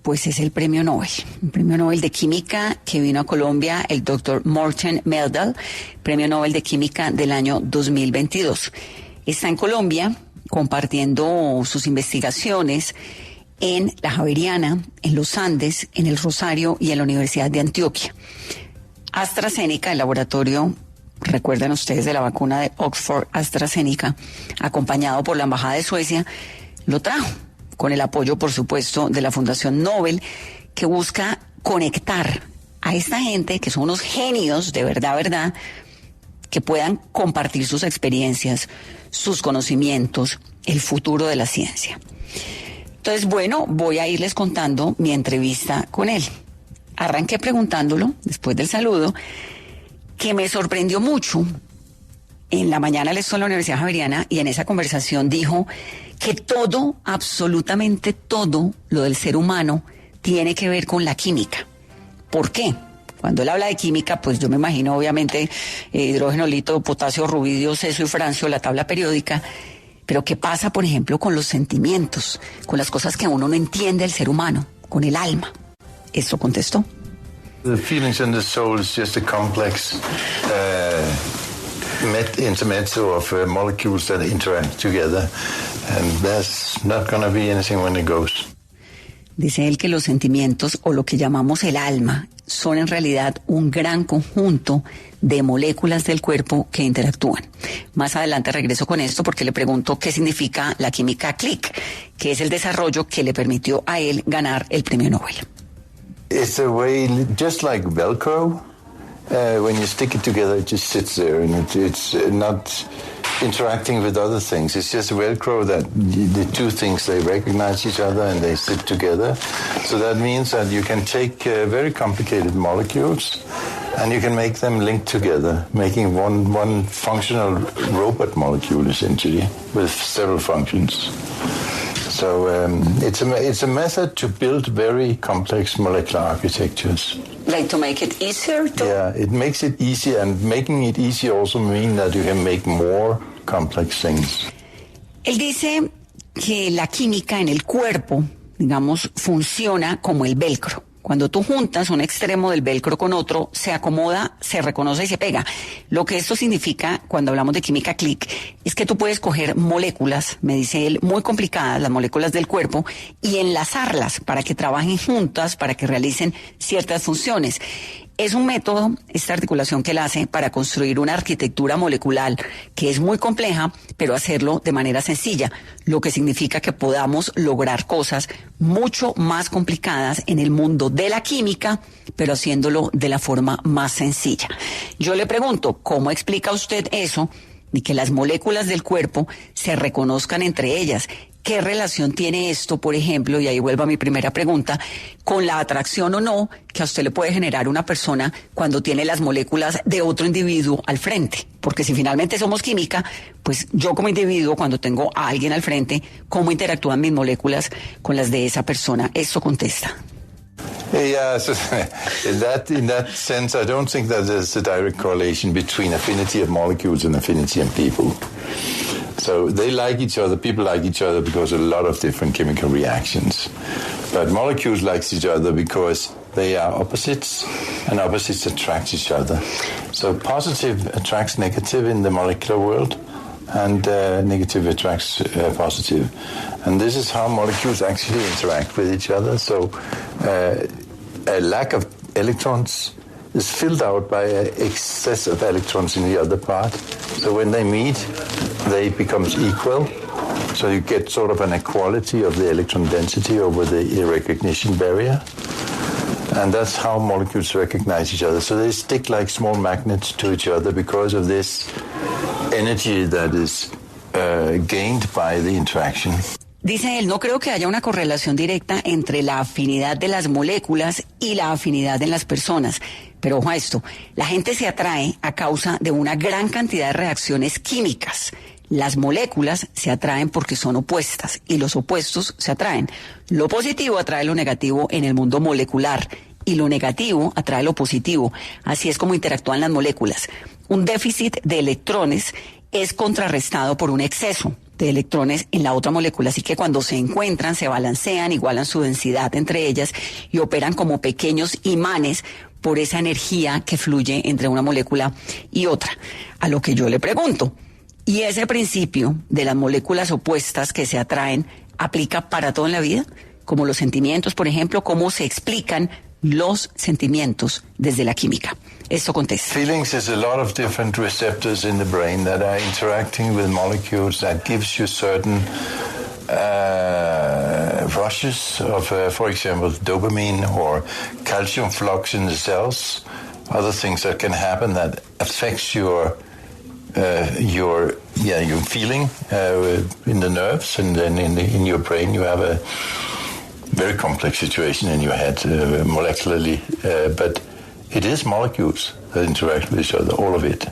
Pues es el premio Nobel de Química que vino a Colombia, el doctor Morten Meldal, premio Nobel de Química del año 2022. Está en Colombia compartiendo sus investigaciones en la Javeriana, en los Andes, en el Rosario y en la Universidad de Antioquia. AstraZeneca, el laboratorio, recuerdan ustedes, de la vacuna de Oxford AstraZeneca, acompañado por la Embajada de Suecia, lo trajo, con el apoyo, por supuesto, de la Fundación Nobel, que busca conectar a esta gente, que son unos genios de verdad, que puedan compartir sus experiencias, sus conocimientos, el futuro de la ciencia. Entonces, bueno, voy a irles contando mi entrevista con él. Arranqué preguntándolo, después del saludo, que me sorprendió mucho. En la mañana él estuvo en la Universidad Javeriana y en esa conversación dijo que todo, absolutamente todo, lo del ser humano tiene que ver con la química. ¿Por qué? Cuando él habla de química, pues yo me imagino obviamente hidrógeno, litio, potasio, rubidio, ceso y francio, la tabla periódica. Pero ¿qué pasa, por ejemplo, con los sentimientos, con las cosas que uno no entiende del ser humano, con el alma? Esto contestó. The feelings in the soul is just a complex intermezzo of molecules that interact together, and there's not going to be anything when it goes. Dice él que los sentimientos, o lo que llamamos el alma, son en realidad un gran conjunto de moléculas del cuerpo que interactúan. Más adelante regreso con esto porque le pregunto qué significa la química click, que es el desarrollo que le permitió a él ganar el premio Nobel. It's a way, just like Velcro, when you stick it together, it just sits there, and it's not interacting with other things. It's just Velcro that the two things, they recognize each other and they sit together. So that means that you can take very complicated molecules and you can make them link together, making one functional robot molecule, essentially, with several functions. So it's a method to build very complex molecular architectures. Like to make it easier? Yeah, it makes it easier, and making it easier also means that you can make more complex things. Él dice que la química en el cuerpo, digamos, funciona como el velcro. Cuando tú juntas un extremo del velcro con otro, se acomoda, se reconoce y se pega. Lo que esto significa, cuando hablamos de química click, es que tú puedes coger moléculas, me dice él, muy complicadas, las moléculas del cuerpo, y enlazarlas para que trabajen juntas, para que realicen ciertas funciones. Es un método, esta articulación que él hace, para construir una arquitectura molecular que es muy compleja, pero hacerlo de manera sencilla, lo que significa que podamos lograr cosas mucho más complicadas en el mundo de la química, pero haciéndolo de la forma más sencilla. Yo le pregunto, ¿cómo explica usted eso? Y que las moléculas del cuerpo se reconozcan entre ellas. ¿Qué relación tiene esto, por ejemplo, y ahí vuelvo a mi primera pregunta, con la atracción o no que a usted le puede generar una persona cuando tiene las moléculas de otro individuo al frente? Porque si finalmente somos química, pues yo como individuo, cuando tengo a alguien al frente, ¿cómo interactúan mis moléculas con las de esa persona? Esto contesta. Yeah, so in that sense, I don't think that there's a direct correlation between affinity of molecules and affinity in people. So they like each other, people like each other because of a lot of different chemical reactions. But molecules like each other because they are opposites, and opposites attract each other. So positive attracts negative in the molecular world, and negative attracts positive. And this is how molecules actually interact with each other. So a lack of electrons is filled out by an excess of electrons in the other part. So when they meet, they become equal. So you get sort of an equality of the electron density over the recognition barrier. And that's how molecules recognize each other. So they stick like small magnets to each other because of this energy that is gained by the interaction. Dice él, no creo que haya una correlación directa entre la afinidad de las moléculas y la afinidad en las personas. Pero ojo a esto, la gente se atrae a causa de una gran cantidad de reacciones químicas. Las moléculas se atraen porque son opuestas y los opuestos se atraen. Lo positivo atrae lo negativo en el mundo molecular y lo negativo atrae lo positivo. Así es como interactúan las moléculas. Un déficit de electrones es contrarrestado por un exceso. de electrones en la otra molécula, así que cuando se encuentran se balancean, igualan su densidad entre ellas y operan como pequeños imanes por esa energía que fluye entre una molécula y otra. A lo que yo le pregunto, ¿y ese principio de las moléculas opuestas que se atraen aplica para todo en la vida? Como los sentimientos, por ejemplo, ¿cómo se explican los sentimientos desde la química? Esto contesta. Feelings is a lot of different receptors in the brain that are interacting with molecules that gives you certain rushes of, for example, dopamine or calcium flux in the cells. Other things that can happen that affects your feeling in the nerves, and then in your brain you have a very complex situation in your head molecularly, but it is molecules that interact with each other, all of it.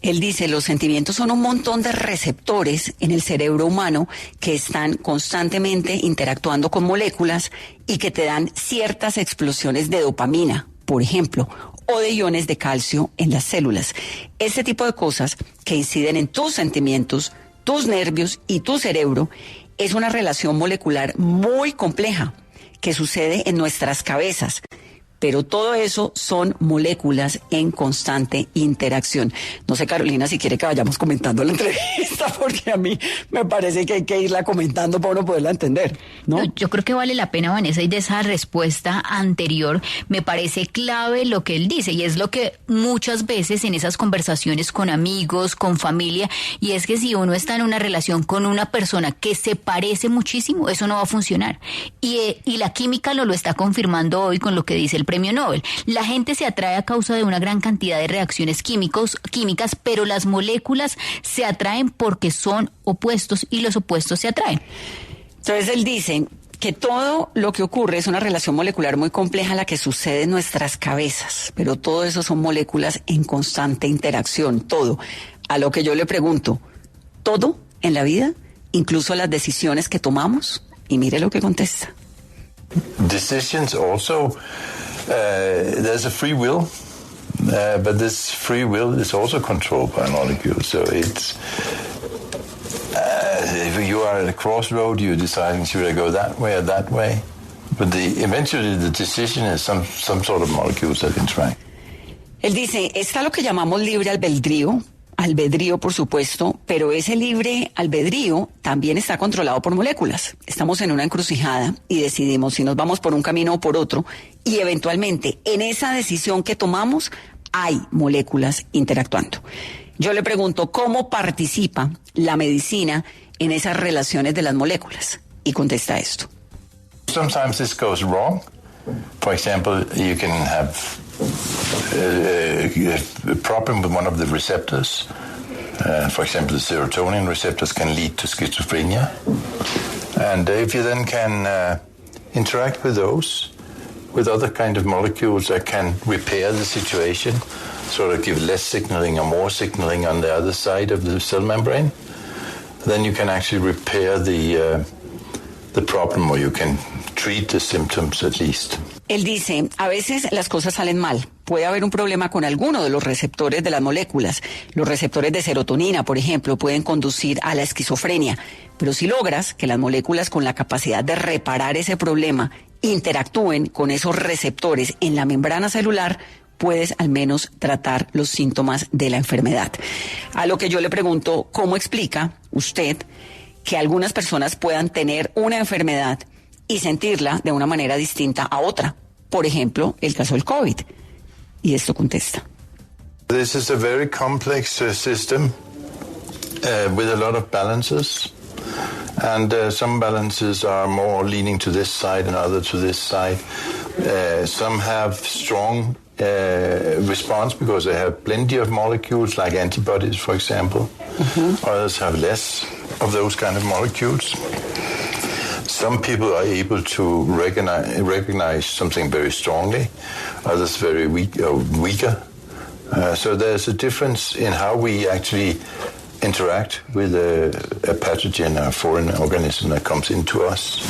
Él dice, los sentimientos son un montón de receptores en el cerebro humano que están constantemente interactuando con moléculas y que te dan ciertas explosiones de dopamina, por ejemplo, o de iones de calcio en las células. Este tipo de cosas que inciden en tus sentimientos, tus nervios y tu cerebro es una relación molecular muy compleja que sucede en nuestras cabezas. Pero todo eso son moléculas en constante interacción. No sé, Carolina, si quiere que vayamos comentando la entrevista, porque a mí me parece que hay que irla comentando para uno poderla entender, ¿no? Yo creo que vale la pena, Vanessa, y de esa respuesta anterior me parece clave lo que él dice, y es lo que muchas veces en esas conversaciones con amigos, con familia, y es que si uno está en una relación con una persona que se parece muchísimo, eso no va a funcionar. Y la química lo está confirmando hoy con lo que dice el Premio Nobel. La gente se atrae a causa de una gran cantidad de reacciones químicas, pero las moléculas se atraen porque son opuestos y los opuestos se atraen. Entonces él dice que todo lo que ocurre es una relación molecular muy compleja la que sucede en nuestras cabezas, pero todo eso son moléculas en constante interacción, todo. A lo que yo le pregunto, ¿todo en la vida? ¿Incluso las decisiones que tomamos? Y mire lo que contesta. Decisions also, there's a free will, but this free will is also controlled by molecules. So it's, if you are at a crossroad, you're deciding should I go that way or that way. But eventually the decision is some sort of molecules that interact. Él dice, está lo que llamamos libre albedrío, por supuesto, pero ese libre albedrío también está controlado por moléculas. Estamos en una encrucijada y decidimos si nos vamos por un camino o por otro, y eventualmente en esa decisión que tomamos hay moléculas interactuando. Yo le pregunto, ¿cómo participa la medicina en esas relaciones de las moléculas? Y contesta esto. Sometimes this goes wrong. For example, you can have a problem with one of the receptors. For example, the serotonin receptors can lead to schizophrenia. And if you then can interact with those, with other kind of molecules that can repair the situation, sort of give less signaling or more signaling on the other side of the cell membrane, then you can actually repair the problem, or you can treat the symptoms at least. Él dice, a veces las cosas salen mal. Puede haber un problema con alguno de los receptores de las moléculas. Los receptores de serotonina, por ejemplo, pueden conducir a la esquizofrenia. Pero si logras que las moléculas con la capacidad de reparar ese problema interactúen con esos receptores en la membrana celular, puedes al menos tratar los síntomas de la enfermedad. A lo que yo le pregunto, ¿cómo explica usted que algunas personas puedan tener una enfermedad y sentirla de una manera distinta a otra? Por ejemplo, el caso del COVID. Y esto contesta. This is a very complex system with a lot of balances. And some balances are more leaning to this side and others to this side. Some have strong response because they have plenty of molecules, like antibodies, for example. Mm-hmm. Others have less of those kind of molecules. Some people are able to recognize something very strongly, others very weaker. So there's a difference in how we actually interact with a pathogen, a foreign organism that comes into us.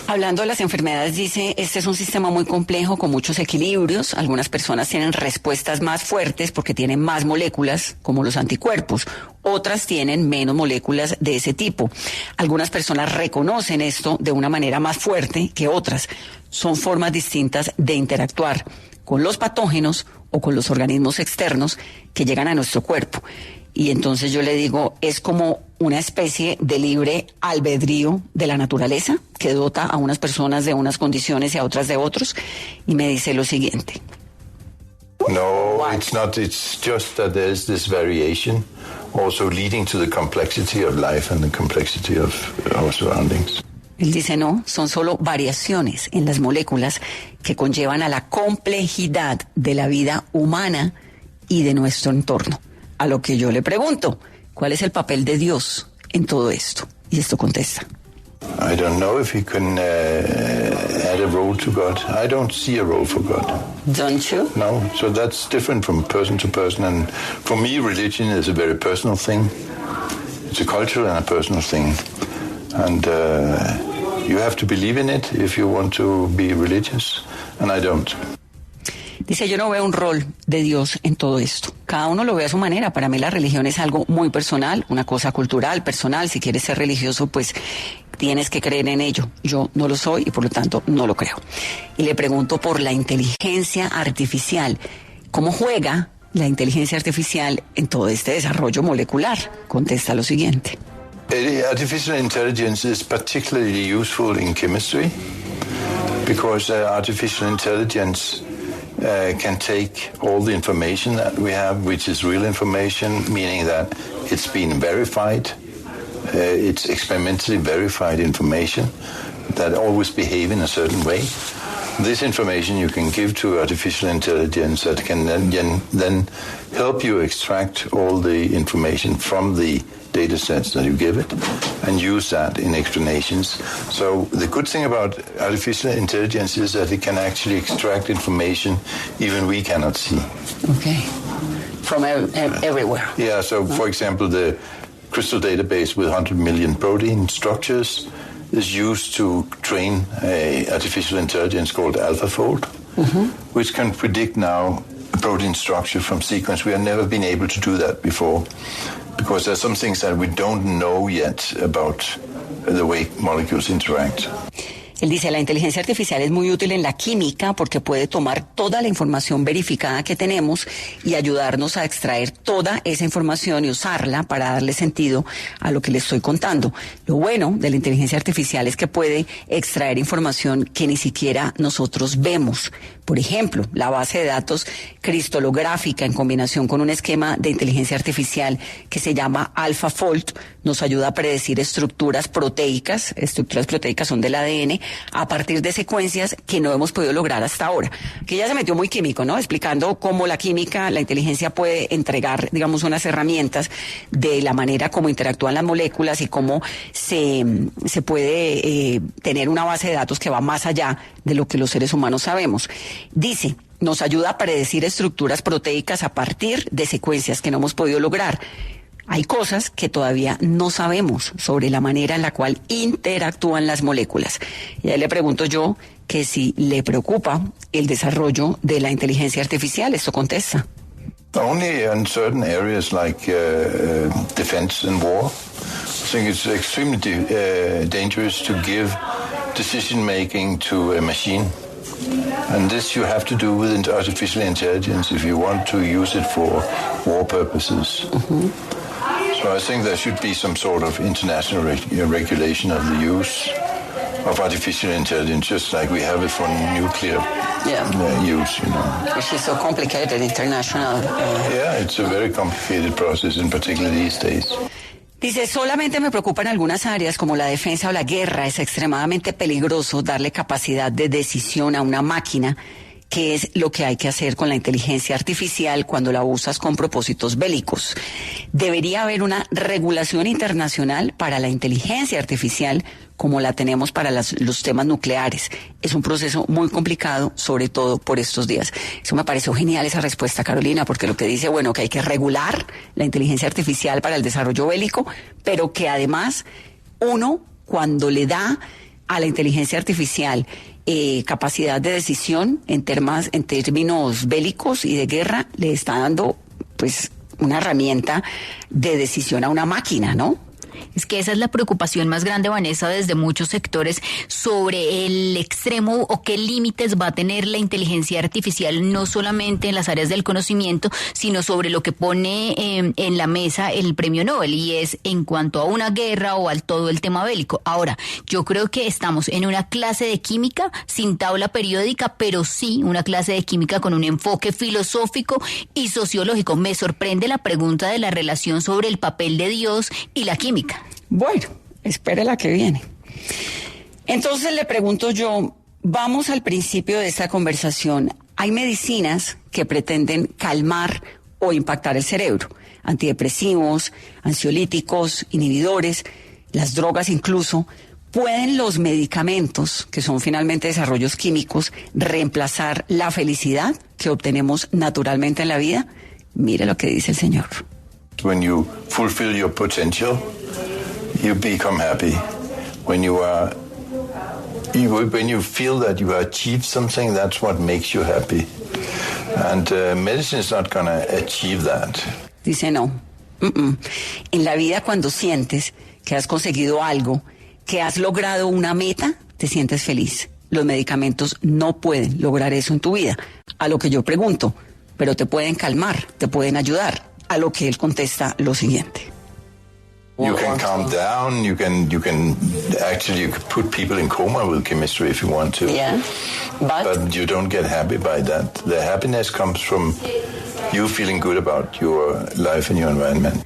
Hablando de las enfermedades, dice, este es un sistema muy complejo con muchos equilibrios. Algunas personas tienen respuestas más fuertes porque tienen más moléculas, como los anticuerpos. Otras tienen menos moléculas de ese tipo. Algunas personas reconocen esto de una manera más fuerte que otras. Son formas distintas de interactuar con los patógenos o con los organismos externos que llegan a nuestro cuerpo. Y entonces yo le digo, es como una especie de libre albedrío de la naturaleza que dota a unas personas de unas condiciones y a otras de otros. Y me dice lo siguiente. No, it's not. It's just that there's this variation also leading to the complexity of life and the complexity of our surroundings. Él dice, no, son solo variaciones en las moléculas que conllevan a la complejidad de la vida humana y de nuestro entorno. A lo que yo le pregunto, ¿cuál es el papel de Dios en todo esto? Y esto contesta. I don't know if he can add a role to God. I don't see a role for God. Don't you? No, so that's different from person to person. And for me, religion is a very personal thing. It's a cultural and a personal thing. And you have to believe in it if you want to be religious. And I don't. Dice, yo no veo un rol de Dios en todo esto. Cada uno lo ve a su manera. Para mí la religión es algo muy personal, una cosa cultural, personal. Si quieres ser religioso, pues tienes que creer en ello. Yo no lo soy y por lo tanto no lo creo. Y le pregunto por la inteligencia artificial. ¿Cómo juega la inteligencia artificial en todo este desarrollo molecular? Contesta lo siguiente. Artificial intelligence is particularly useful in chemistry because artificial intelligence can take all the information that we have, which is real information, meaning that it's been verified, it's experimentally verified information that always behave in a certain way. This information you can give to artificial intelligence that can then help you extract all the information from the data sets that you give it and use that in explanations. So the good thing about artificial intelligence is that it can actually extract information even we cannot see. Okay. From everywhere. Yeah, so for example, the crystal database with 100 million protein structures is used to train a artificial intelligence called AlphaFold, which can predict now a protein structure from sequence. We have never been able to do that before, because there are some things that we don't know yet about the way molecules interact. Él dice, la inteligencia artificial es muy útil en la química porque puede tomar toda la información verificada que tenemos y ayudarnos a extraer toda esa información y usarla para darle sentido a lo que le estoy contando. Lo bueno de la inteligencia artificial es que puede extraer información que ni siquiera nosotros vemos. Por ejemplo, la base de datos cristalográfica en combinación con un esquema de inteligencia artificial que se llama AlphaFold nos ayuda a predecir estructuras proteicas son del ADN, a partir de secuencias que no hemos podido lograr hasta ahora. Que ya se metió muy químico, ¿no? Explicando cómo la química, la inteligencia puede entregar, digamos, unas herramientas de la manera como interactúan las moléculas y cómo se puede tener una base de datos que va más allá de lo que los seres humanos sabemos. Dice, nos ayuda a predecir estructuras proteicas a partir de secuencias que no hemos podido lograr. Hay cosas que todavía no sabemos sobre la manera en la cual interactúan las moléculas. Y ahí le pregunto yo que si le preocupa el desarrollo de la inteligencia artificial. Esto contesta. Only in certain areas like defense and war. I think it's extremely dangerous to give decision making to a machine. And this you have to do with artificial intelligence if you want to use it for war purposes. So I think there should be some sort of international regulation of the use of artificial intelligence, just like we have it for nuclear use, you know. Which is so complicated, international. Yeah, it's a very complicated process, in particular these days. Dice, solamente me preocupan algunas áreas como la defensa o la guerra. Es extremadamente peligroso darle capacidad de decisión a una máquina qué es lo que hay que hacer con la inteligencia artificial cuando la usas con propósitos bélicos. Debería haber una regulación internacional para la inteligencia artificial como la tenemos para los temas nucleares. Es un proceso muy complicado, sobre todo por estos días. Eso me pareció genial esa respuesta, Carolina, porque lo que dice, bueno, que hay que regular la inteligencia artificial para el desarrollo bélico, pero que además uno, cuando le da a la inteligencia artificial capacidad de decisión en términos bélicos y de guerra, le está dando pues una herramienta de decisión a una máquina, ¿no? Es que esa es la preocupación más grande, Vanessa, desde muchos sectores sobre el extremo o qué límites va a tener la inteligencia artificial, no solamente en las áreas del conocimiento, sino sobre lo que pone en la mesa el premio Nobel, y es en cuanto a una guerra o al todo el tema bélico. Ahora, yo creo que estamos en una clase de química sin tabla periódica, pero sí una clase de química con un enfoque filosófico y sociológico. Me sorprende la pregunta de la relación sobre el papel de Dios y la química. Bueno, espere la que viene. Entonces le pregunto yo, vamos al principio de esta conversación. Hay medicinas que pretenden calmar o impactar el cerebro. Antidepresivos, ansiolíticos, inhibidores, las drogas incluso. ¿Pueden los medicamentos, que son finalmente desarrollos químicos, reemplazar la felicidad que obtenemos naturalmente en la vida? Mire lo que dice el Señor. When you fulfill your potential, you become happy. When you feel that you have achieved something, that's what makes you happy. And medicine is not going to achieve that. Dice no. En la vida, cuando sientes que has conseguido algo, que has logrado una meta, te sientes feliz. Los medicamentos no pueden lograr eso en tu vida. A lo que yo pregunto, pero te pueden calmar, te pueden ayudar. A lo que él contesta lo siguiente. You can calm down, you can put people in coma with chemistry if you want to. Yeah, but you don't get happy by that. The happiness comes from you feeling good about your life and your environment.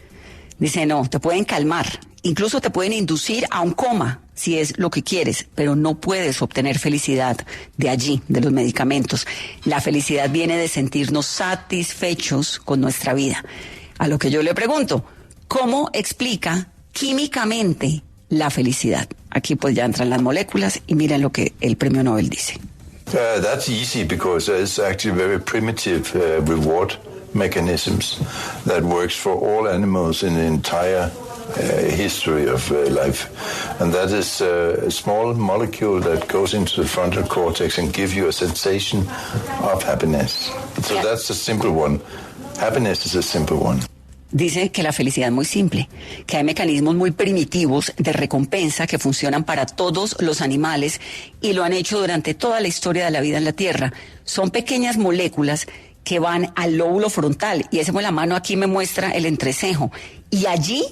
Dice, no, te pueden calmar, incluso te pueden inducir a un coma, si es lo que quieres, pero no puedes obtener felicidad de allí, de los medicamentos. La felicidad viene de sentirnos satisfechos con nuestra vida. A lo que yo le pregunto, ¿cómo explica químicamente la felicidad? Aquí pues ya entran las moléculas y miren lo que el premio Nobel dice. That's easy because it's actually very primitive reward mechanisms that works for all animals in the entire history of life. And that is a small molecule that goes into the frontal cortex and gives you a sensation of happiness. So that's a simple one. Happiness is a simple one. Dice que la felicidad es muy simple, que hay mecanismos muy primitivos de recompensa que funcionan para todos los animales y lo han hecho durante toda la historia de la vida en la Tierra. Son pequeñas moléculas que van al lóbulo frontal, y ese con la mano aquí me muestra el entrecejo, y allí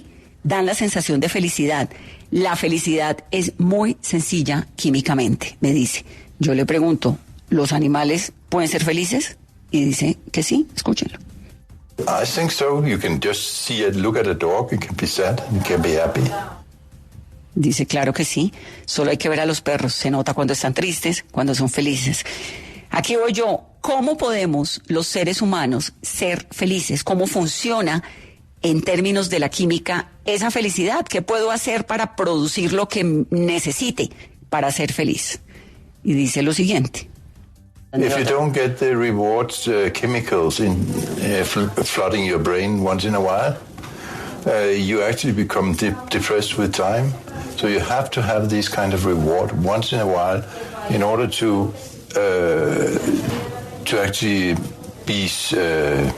dan la sensación de felicidad. La felicidad es muy sencilla químicamente, me dice. Yo le pregunto, ¿los animales pueden ser felices? Y dice que sí, escúchenlo. I think so. You can just see it, look at a dog, it can be sad, it can be happy. Dice, claro que sí, solo hay que ver a los perros, se nota cuando están tristes, cuando son felices. Aquí voy yo, ¿cómo podemos los seres humanos ser felices? ¿Cómo funciona en términos de la química esa felicidad? ¿Qué puedo hacer para producir lo que necesite para ser feliz? Y dice lo siguiente. If you don't get the rewards chemicals in flooding your brain once in a while, you actually become depressed with time. So you have to have this kind of reward once in a while in order to actually be to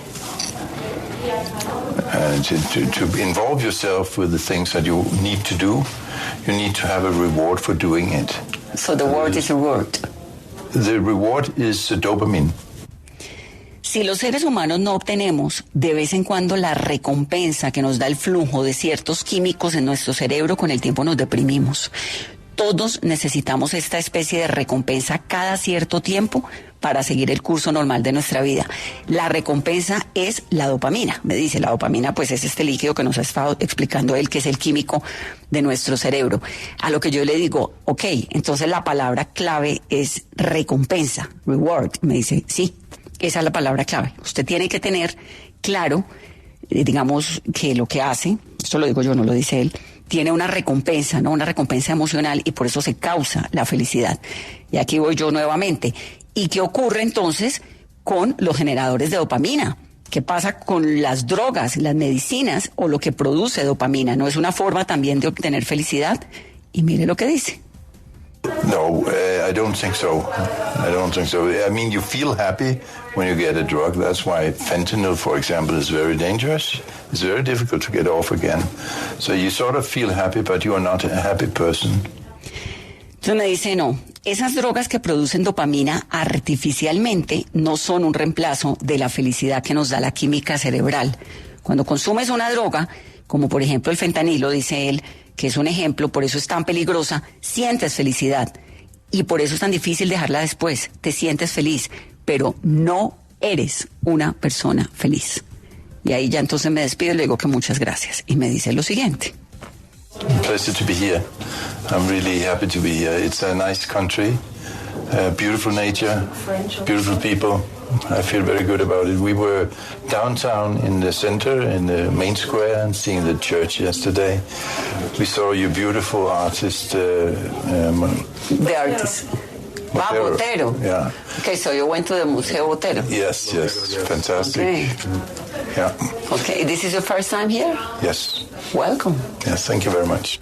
involve yourself with the things that you need to do. You need to have a reward for doing it. So the word is reward. The reward is dopamine. Si los seres humanos no obtenemos de vez en cuando la recompensa que nos da el flujo de ciertos químicos en nuestro cerebro, con el tiempo nos deprimimos. todos necesitamos esta especie de recompensa cada cierto tiempo para seguir el curso normal de nuestra vida. La recompensa es la dopamina, me dice. La dopamina pues es este líquido que nos ha estado explicando él, que es el químico de nuestro cerebro. A lo que yo le digo, ok, entonces la palabra clave es recompensa, reward. Me dice, sí, esa es la palabra clave. Usted tiene que tener claro, digamos, que lo que hace, esto lo digo yo, no lo dice él, tiene una recompensa, ¿no? Una recompensa emocional, y por eso se causa la felicidad. Y aquí voy yo nuevamente. ¿Y qué ocurre entonces con los generadores de dopamina? ¿Qué pasa con las drogas, las medicinas o lo que produce dopamina? ¿No es una forma también de obtener felicidad? Y mire lo que dice. No, I don't think so. I don't think so. I mean, you feel happy when you get a drug. That's why fentanyl, for example, is very dangerous. It's very difficult to get off again. So you sort of feel happy, but you are not a happy person. Entonces me dice, no, esas drogas que producen dopamina artificialmente no son un reemplazo de la felicidad que nos da la química cerebral. Cuando consumes una droga, como por ejemplo el fentanilo, dice él, que es un ejemplo, por eso es tan peligrosa, sientes felicidad. Y por eso es tan difícil dejarla después. Te sientes feliz, pero no eres una persona feliz. Y ahí ya entonces me despido y le digo que muchas gracias. Y me dice lo siguiente. Pleasure to be here. I'm really happy to be here. It's a nice country, beautiful nature, beautiful people. I feel very good about it. We were downtown in the center, in the main square, and seeing the church yesterday. We saw your beautiful artist. The artist. Botero. Botero. Yeah. Okay, so you went to the Museo Botero. Yes, fantastic. Okay. Yeah. Okay, this is your first time here? Yes. Welcome. Yes, thank you very much.